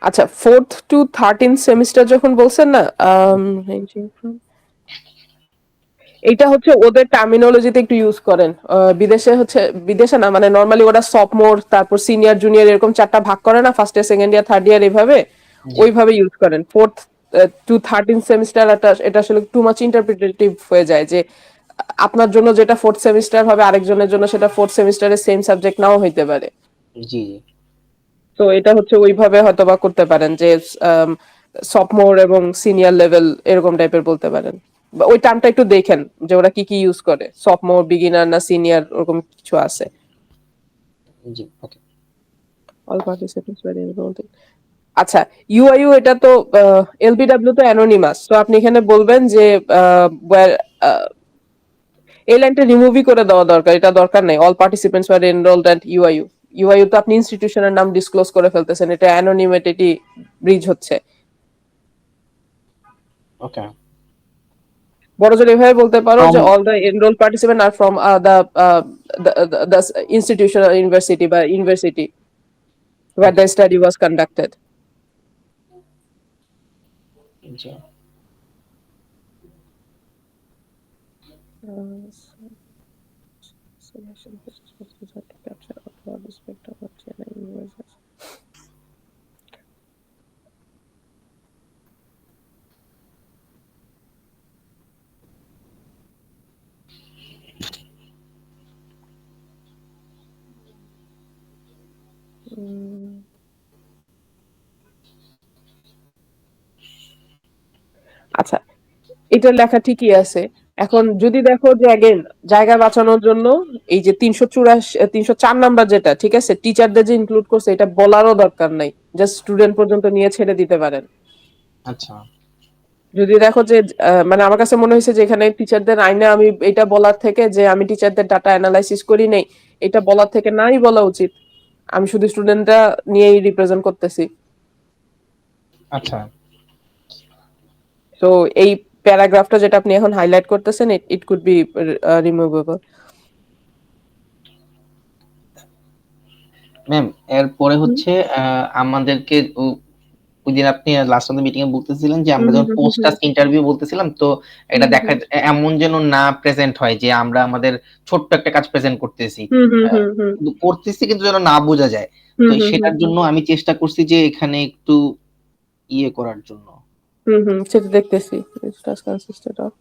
আচ্ছা, 4th to 13th সেমিস্টার যখন বলছেন না, ranging from, এটা হচ্ছে ওদের টার্মিনোলজিতে একটু ইউজ করেন। বিদেশে হচ্ছে, বিদেশে না মানে নরমালি ওরা সফটমোর, তারপর সিনিয়র জুনিয়র এরকম চারটা ভাগ করে না, first year second year third year এইভাবে, জি ওইভাবে ইউজ করেন। 4th to 13th সেমিস্টার এটা আসলে টু মাচ ইন্টারপ্রিটেটিভ হয়ে যায়, যে আপনার জন্য যেটা 4th সেমিস্টার হবে আরেকজনের জন্য সেটা 4th সেমিস্টারে সেম সাবজেক্ট নাও হইতে পারে। জি জি তো এটা হচ্ছে ওইভাবে হয়তোবা করতে পারেন যে সফটমোর এবং সিনিয়র লেভেল এরকম টাইপের বলতে পারেন। বা ওই টার্মটা একটু দেখেন যে ওরা কি কি ইউজ করে, সফটমোর, বিগিনার না সিনিয়র, ওরকম কিছু আছে। জি okay. All participants were enrolled. আচ্ছা, ইউআইইউ এটা তো, এলবিডব্লিউ তো অ্যানোনিমাস, তো আপনি এখানে বলবেন যে এই লাইনটা রিমুভই করে দেওয়া দরকার, এটা দরকার নেই। All participants were enrolled at UIU. UIU তো আপনি ইনস্টিটিউশনের নাম ডিসক্লোজ করে ফেলতেছেন, এটা অ্যানোনিমিটি ব্রিজ হচ্ছে। ওকে। বড় জোর এভাবে বলতে পারো ফ্রম যে অল দ্য এনরোল পার্টিসিপেন্ট আর ফ্রম দ্য ইনস্টিটিউশন ইউনিভার্সিটি বা university where okay the study was conducted. জি আচ্ছা, এটা লেখা ঠিকই আছে। এখন যদি দেখো যে অ্যাগেন জায়গা বাঁচানোর জন্য এই যে 384 নাম্বার যেটা, ঠিক আছে, টিচারদের যে ইনক্লুড করছে এটা বলারও দরকার নাই, জাস্ট স্টুডেন্ট পর্যন্ত নিয়ে ছেড়ে দিতে পারেন। আচ্ছা যদি দেখো যে মানে আমার কাছে মনে হয়েছে যে এখানে টিচারদের আইনে আমি এটা বলার থেকে যে আমি টিচারদের ডাটা অ্যানালাইসিস করি নাই, এটা বলার থেকে নাই বলা উচিত, আমি শুধু স্টুডেন্টরা নিয়েই রিপ্রেজেন্ট করতেছি। আচ্ছা তো এই প্যারাগ্রাফটা যেটা আপনি এখন হাইলাইট করতেছেন, it could be removable. Ma'am, এরপরে হচ্ছে আমাদেরকে ওই দিন আপনি লাস্ট অফ দ্য মিটিং এ বলতেছিলেন যে আমরা যখন পোস্ট টাস্ক ইন্টারভিউ বলতেছিলাম, তো এটা দেখা এমন যেন না প্রেজেন্ট হয় যে আমরা আমাদের ছোট্ট একটা কাজ প্রেজেন্ট করতেছি, কিন্তু করতেছি কিন্তু যেন না বোঝা যায়। তো সেটার জন্য আমি চেষ্টা করছি যে এখানে একটু ইয়ে করার জন্য। সেটা দেখতেছি। টাস্ক কনসিস্টেড অফ,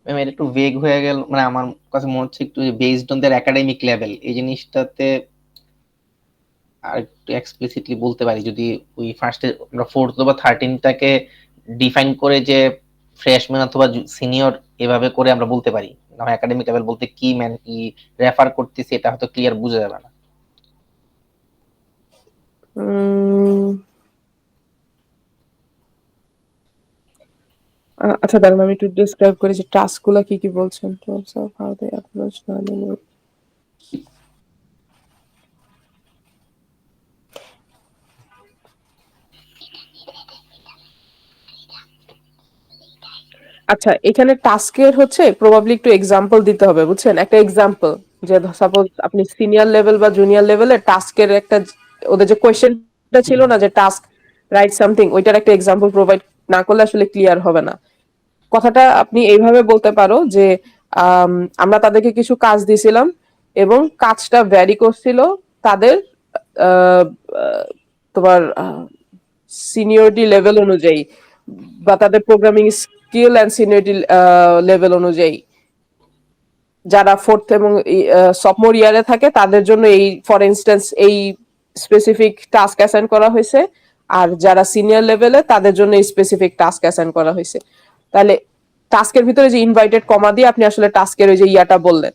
ম্যাম এটা একটু ভেগ হয়ে গেল, মানে আমার কাছে মনে হচ্ছে একটু based on there academic level, এই জিনিসটাতে আর একটু এক্সপ্লিসিটলি বলতে পারি যদি ওই ফার্স্টে আমরা 4th অথবা 13টাকে ডিফাইন করে যে ফ্রেশম্যান অথবা সিনিয়র এভাবে করে আমরা বলতে পারি, না হয় একাডেমিক লেভেল বলতে কি ম্যান কি রেফার করতেছি এটা হয়তো ক্লিয়ার বোঝা যাবে না। আচ্ছা দাঁড়ান আমি একটু ডিসক্রাইব করি যে টাস্ক গুলা কি কি বলছেন। How they approach learning. আচ্ছা, এখানে টাস্কের হচ্ছে প্রবাবলি একটু এক্সাম্পল দিতে হবে, বুঝছেন, একটা এক্সাম্পল, যে সাপোজ আপনি সিনিয়র লেভেল বা জুনিয়র লেভেলে টাস্কের একটা, ওদের যে কোয়েশ্চেনটা ছিল না যে টাস্ক রাইট সামথিং, ওইটার একটা এক্সাম্পল প্রোভাইড না করলে আসলে ক্লিয়ার হবে না। কথাটা আপনি এইভাবে বলতে পারো যে আমরা তাদেরকে কিছু কাজ দিয়েছিলাম এবং কাজটা ভ্যারি করছিল তাদের আহ, আহ, তোমার সিনিয়রিটি লেভেল অনুযায়ী বা তাদের programming skill and seniority level অনুযায়ী। যারা 4th এবং সফটমোর ইয়ারে থাকে তাদের জন্য এই ফর ইনস্ট্যান্স এই স্পেসিফিক টাস্ক অ্যাসাইন করা হয়েছে, আর যারা সিনিয়র লেভেলে তাদের জন্য এই স্পেসিফিক টাস্ক অ্যাসাইন করা হয়েছে। তাহলে টাস্কের ভিতরে যে ইনভাইটেড কমা দিয়ে আপনি আসলে টাস্কের ওই যে ইয়াটা বললেন,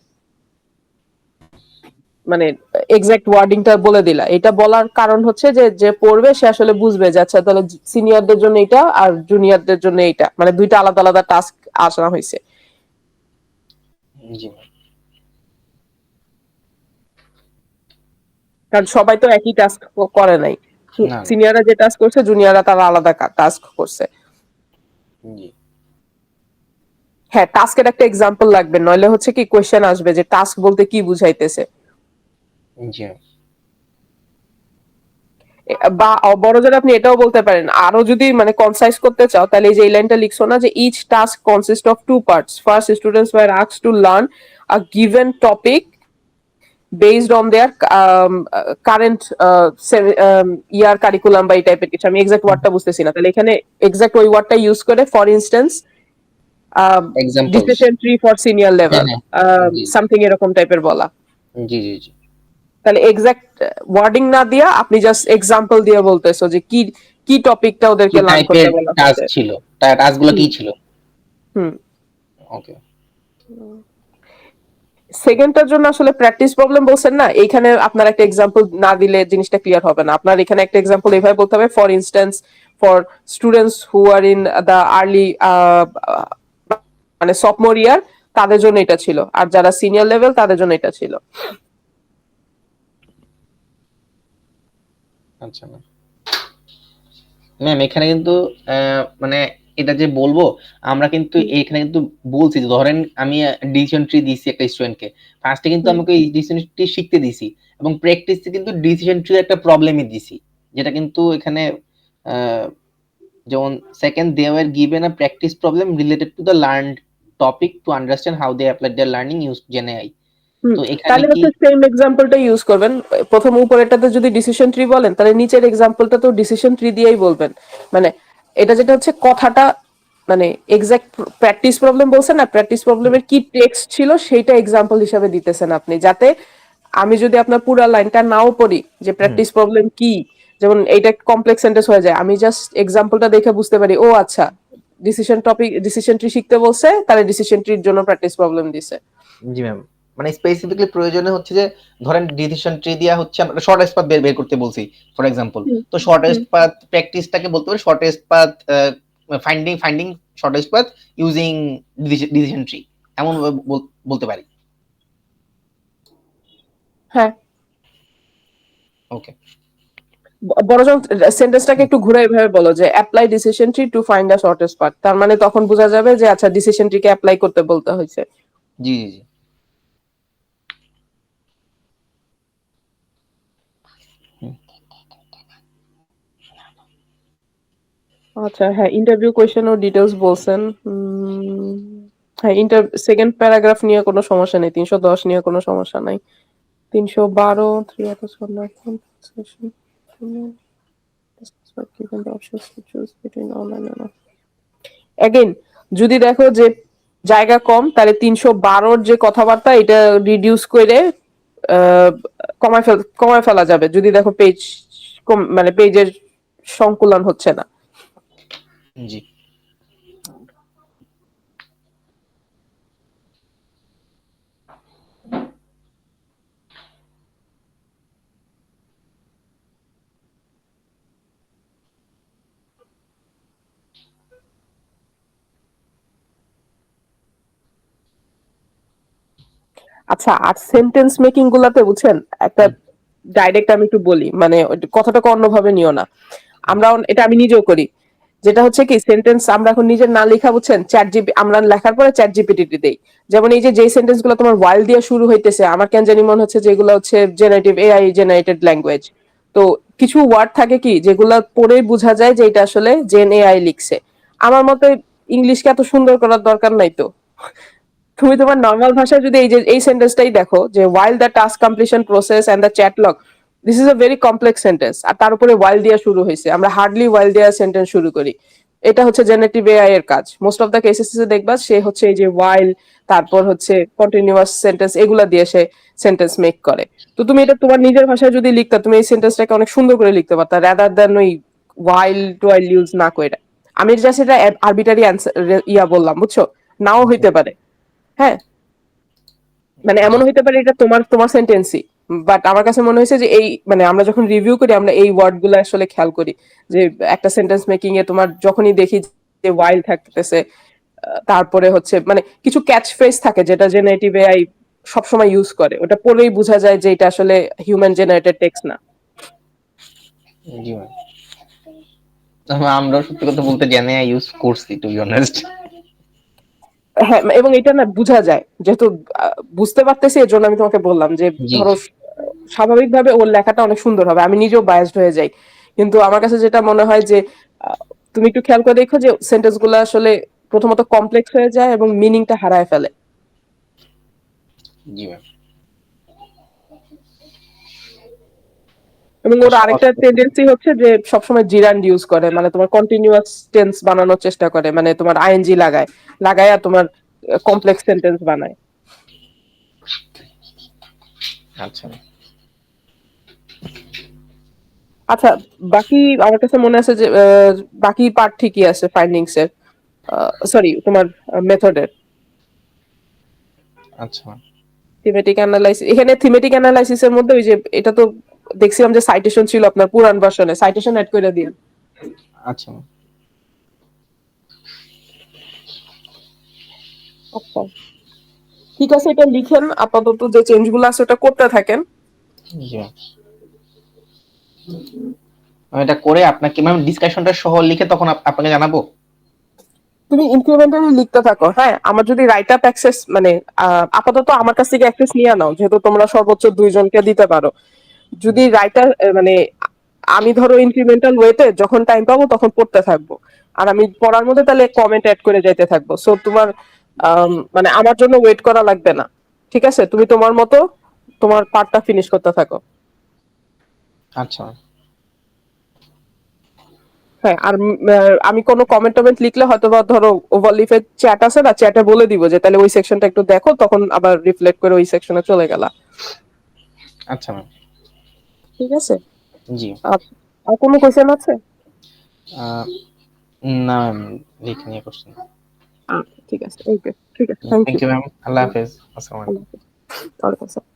মানে এক্সাক্ট ওয়ার্ডিংটা বলে দিলা। এটা বলার কারণ হচ্ছে যে যে পড়বে সে আসলে বুঝবে যে আচ্ছা তাহলে সিনিয়রদের জন্য এটা আর জুনিয়রদের জন্য এটা, মানে দুইটা আলাদা আলাদা টাস্ক আসা হয়েছে। জি কারণ সবাই তো একই টাস্ক করে নাই, না না সিনিয়ররা যে টাস্ক করছে জুনিয়ররা তারা আলাদা টাস্ক করছে। জি হ্যাঁ, টাস্কের একটা এক্সাম্পল লাগবে, নইলে হচ্ছে কি কোয়েশ্চেন আসবে যে টাস্ক বলতে কি বুঝাইতেছে। জি বা বড়জোর আপনি এটাও বলতে পারেন, আরো যদি মানে কনসাইজ করতে চাও তাহলে এই যে এই লাইনটা লিখছো না যে each task consist of two parts, first students were asked to learn a given topic based on their current year curriculum বা এই টাইপের কিছু, আমি এক্সাক্ট ওয়ার্ডটা বুঝতেছি না, তাহলে এখানে এক্সাক্ট ওই ওয়ার্ডটা ইউজ করে for instance examples. Decision tree for senior হ্যাঁ লেভেল হ্যাঁ। জি সামথিং এরকম টাইপের বলা। জি জি জি। তাহলে এক্সাক্ট ওয়ার্ডিং না দিয়া আপনি জাস্ট এক্সাম্পল দিয়ে বলতেছো যে কি কি টপিকটা কি ওদেরকে লার্ন করতে টাইপের বলা টাস্ক হয়েছে। ছিল, টাস্ক গুলো কি হুম ছিল? হুম। ওকে। সেকেন্ডটার জন্য আসলে প্র্যাকটিস প্রবলেম বলছেন না, এইখানে আপনার একটা এক্সাম্পল না দিলে জিনিসটা ক্লিয়ার হবে না। আপনার এখানে একটা এক্সাম্পল এইভাবে বলতে হবে, for instance for students who are in the early মানে সফটমোর ইয়ার, তাদের জন্য এটা ছিল, আর যারা সিনিয়র লেভেল তাদের জন্য এটা ছিল। আচ্ছা ম্যাম। ম্যাম এখানে কিন্তু মানে এটা যে বলবো, আমরা কিন্তু হুম এখানে কিন্তু বলছি যে ধরেন আমি ডিসিশন ট্রি দিছি একটা স্টুডেন্টকে, ফার্স্টে কিন্তু হুম আমাকে এই ডিসিশন ট্রি শিখতে দিছি, এবং প্র্যাকটিসে কিন্তু ডিসিশন ট্রি একটা প্রবলেমই দিছি, যেটা কিন্তু এখানে আহ, যেমন second they were given a practice problem related to the learned topic to understand how they apply their learning use জেনে। হুম। তো এখানে তাহলে কি হচ্ছে সেম এক্সাম্পলটা ইউজ করবেন। প্রথম উপরেরটাতে যদি ডিসিশন ট্রি বলেন তাহলে নিচের এক্সাম্পলটা তো ডিসিশন ট্রি দিয়েই বলবেন। মানে এটা যেটা হচ্ছে কথাটা, মানে এক্সাক্ট প্র্যাকটিস প্রবলেম বলছেন না, প্র্যাকটিস প্রবলেমের কি টেক্সট ছিল সেইটা এক্সাম্পল হিসাবে দিতেছেন আপনি, যাতে আমি যদি আপনার পুরো লাইনটা নাও পড়ি যে প্র্যাকটিস প্রবলেম কি, যেমন এইটা কমপ্লেক্স সেন্টেন্স হয়ে যায়, আমি জাস্ট এক্সাম্পলটা দেখে বুঝতে পারি ও আচ্ছা ডিসিশন ট্রি শিখতে বলছে, তাহলে ডিসিশন ট্রির জন্য প্র্যাকটিস প্রবলেম দিছে। জি ম্যাম, মানে স্পেসিফিকলি প্রয়োজনে হচ্ছে যে ধরেন ডিসিশন ট্রি দিয়া হচ্ছে আমরা শর্টেস্ট পাথ বের বের করতে বলছি ফর এক্সাম্পল, হুম তো হুম। শর্টেস্ট পাথ প্র্যাকটিসটাকে বলতে পারি shortest path finding shortest path using decision tree, এমন ভাবে বলতে পারি। হ্যাঁ, ওকে। বড়জন সেন্টেন্সটাকে একটু ঘুরে এভাবে বলো যে apply decision tree to find the shortest path, তার মানে তখন বোঝা যাবে যে আচ্ছা ডিসিশন ট্রিকে অ্যাপ্লাই করতে বলতে হয়েছে। জি জি জি। হুম। আচ্ছা হ্যাঁ, ইন্টারভিউ কোয়েশ্চেন ও ডিটেলস বলছেন। হ্যাঁ, সেকেন্ড প্যারাগ্রাফ নিয়ে কোনো সমস্যা নেই, 310 নিয়ে কোনো সমস্যা নাই। 312 থ্রি এগেইন যদি দেখো যে জায়গা কম, তাহলে 312 যে কথাবার্তা এটা রিডিউস করে আহ, কমায় ফেলা যাবে, যদি দেখো পেজ মানে পেজের সংকুলন হচ্ছে না। জি। আচ্ছা, আর সেন্টেন্স মেকিং গুলাতে বুঝছেন একটা হুম ডাইরেক্ট আমি একটু বলি, মানে কথাটাকে অন্যভাবে নিও না। হুম আমরা এটা আমি নিজেও করি, যেটা হচ্ছে কি সেন্টেন্স আমরা এখন নিজের না লেখা বুঝছেন চ্যাট জিপি, আমরা লেখার পরে চ্যাট জিপিটি দেই। যেমন এই যে সেন্টেন্স গুলো তোমার ওয়াইল দিয়ে শুরু হইতেছে, আমার কেন জানি মনে হচ্ছে যেগুলো হচ্ছে জেনারেটিভ এআই জেনারেটেড ল্যাঙ্গুয়েজ। তো কিছু ওয়ার্ড থাকে কি যেগুলা পড়েই বোঝা যায় যে এটা আসলে জেন এআই লিখছে। আমার মতে ইংলিশকে এত সুন্দর করার দরকার নাই তো। তুমি তোমার নর্মাল ভাষায় যদি এই যে এই সেন্টেন্সটাই দেখো যে while the task completion process and the chat log, this is a very complex sentence, আর তার উপরে while দিয়া শুরু হয়েছে, আমরা হার্ডলি while দিয়া সেন্টেন্স শুরু করি। এটা হচ্ছে জেনারেটিভ এআই এর কাজ, মোস্ট অফ দ্য কেসেস দেখবা সে হচ্ছে এই যে while, তারপর হচ্ছে কন্টিনিউয়াস সেন্টেন্স, এগুলা দিয়ে সে সেন্টেন্স মেক করে। তো তুমি এটা তোমার নিজের ভাষায় যদি লিখতা, তুমি এই সেন্টেন্সটাকে অনেক সুন্দর করে লিখতে পারতা, রাদার দ্যান ওই while টুয়াইল ইউজ না করে। আমি জাস্ট এটা আরবিটারি অ্যান্সার ইয়া বললাম, বুঝছো, নাও আচ্ছা। হইতে পারে। হ্যাঁ, মানে এমন জি হইতে পারে এটা তোমার তোমার সেন্টেন্সই, বাট আমার কাছে মনে হয়েছে যে এই মানে আমরা যখন রিভিউ করি আমরা এই ওয়ার্ড গুলো আসলে খেয়াল করি, যে একটা সেন্টেন্স মেকিং এ তোমার যখনই দেখি যে ওয়াইল থাকতেছে, তারপরে হচ্ছে মানে কিছু ক্যাচ ফ্রেজ থাকে যেটা জেনারেটিভ এআই সবসময় ইউজ করে, ওটা পড়লেই বোঝা যায় যে এটা আসলে হিউম্যান জেনারেটেড টেক্সট না। জি ম্যাম, আমরাও সত্যি কথা বলতে জেনে ইউজ করছি টু বি অনেস্ট। হ্যাঁ, এবং এটা না বুঝা যায় যেহেতু বুঝতে পারতেছি, এর জন্য আমি তোমাকে বললাম যে জি, ধরো জি। স্বাভাবিকভাবে ওর লেখাটা অনেক সুন্দর হবে, আমি নিজেও বায়াসড হয়ে যাই, কিন্তু আমার কাছে যেটা মনে হয় যে আহ, তুমি একটু খেয়াল করে দেখো যে সেন্টেন্স গুলো আসলে প্রথমত কমপ্লেক্স হয়ে যায় এবং মিনিংটা হারায় ফেলে। জি ম্যাম। এবং ওর সহজ আরেকটা করতে টেন্ডেন্সি হচ্ছে যে সবসময় জিরান্ড ইউজ করে, মানে তোমার কন্টিনিউয়াস টেন্স বানানোর চেষ্টা করে, মানে তোমার আইএনজি লাগায় আর তোমার কমপ্লেক্স সেন্টেন্স বানায়। আচ্ছা। আচ্ছা, বাকি আমার কাছে মনে আছে যে বাকি পার্ট ঠিকই আছে ফাইন্ডিংস এর, সরি তোমার মেথডের। আচ্ছা ম্যাম। থিমেটিক অ্যানালাইসিস, এখানে থিমেটিক অ্যানালাইসিস এর মধ্যে ওই যে এটা তো দেখছিলাম যে সাইটেশন ছিল আপনার পুরান ভার্সনে, সাইটেশন অ্যাড করে দিন। আচ্ছা ম্যাম। আচ্ছা, ঠিক আছে, এটা লিখেন আপাতত, যে চেঞ্জ গুলো আছে ওটা করতে থাকেন। জি ম্যাম। আমি এটা করে আপনাকে ম্যাম ডিসকাশনটা সহ লিখে তখন আপনাকে জানাবো। তুমি ইনক্রিমেন্টালি লিখতে থাকো, হ্যাঁ। আমার যদি রাইট আপ অ্যাক্সেস, মানে আপাতত আমার কাছ থেকে অ্যাক্সেস নিয়ে নাও, যেহেতু তোমরা সর্বোচ্চ 2 জনকে দিতে পারো। যদি রাইটার, মানে আমি ধরো ইনক্রিমেন্টাল ওয়েতে যখন টাইম পাবো তখন পড়তে থাকবো, আর আমি পড়ার মধ্যে তাহলে কমেন্ট অ্যাড করে যাইতে থাকবো। সো তোমার মানে আমার জন্য ওয়েট করা লাগবে না, ঠিক আছে? তুমি তোমার মতো তোমার পার্টটা ফিনিশ করতে থাকো। আচ্ছা ম্যাম। হ্যাঁ, আর আমি কোনো কমেন্ট টমেন্ট লিখলে হয়তো বা ধরো ওভারলিফের চ্যাট আছে না, চ্যাটে বলে দিব যে তাহলে ওই সেকশনটা একটু দেখো, তখন আবার রিফ্লেক্ট করে ওই সেকশনে চলে গেলা। আচ্ছা ম্যাম। ঠিক আছে। জি। আচ্ছা, আর কোনো কোয়েশ্চেন আছে? আহ, না ম্যাম, লিখে নিয়ে কোশ্চেন। আচ্ছা, ঠিক আছে, ওকে, ঠিক আছে, thank thank you. You ma'am. আল্লাহ হাফেজ। আসসালামু আলাইকুম। ওয়ালাইকুম আসসালাম।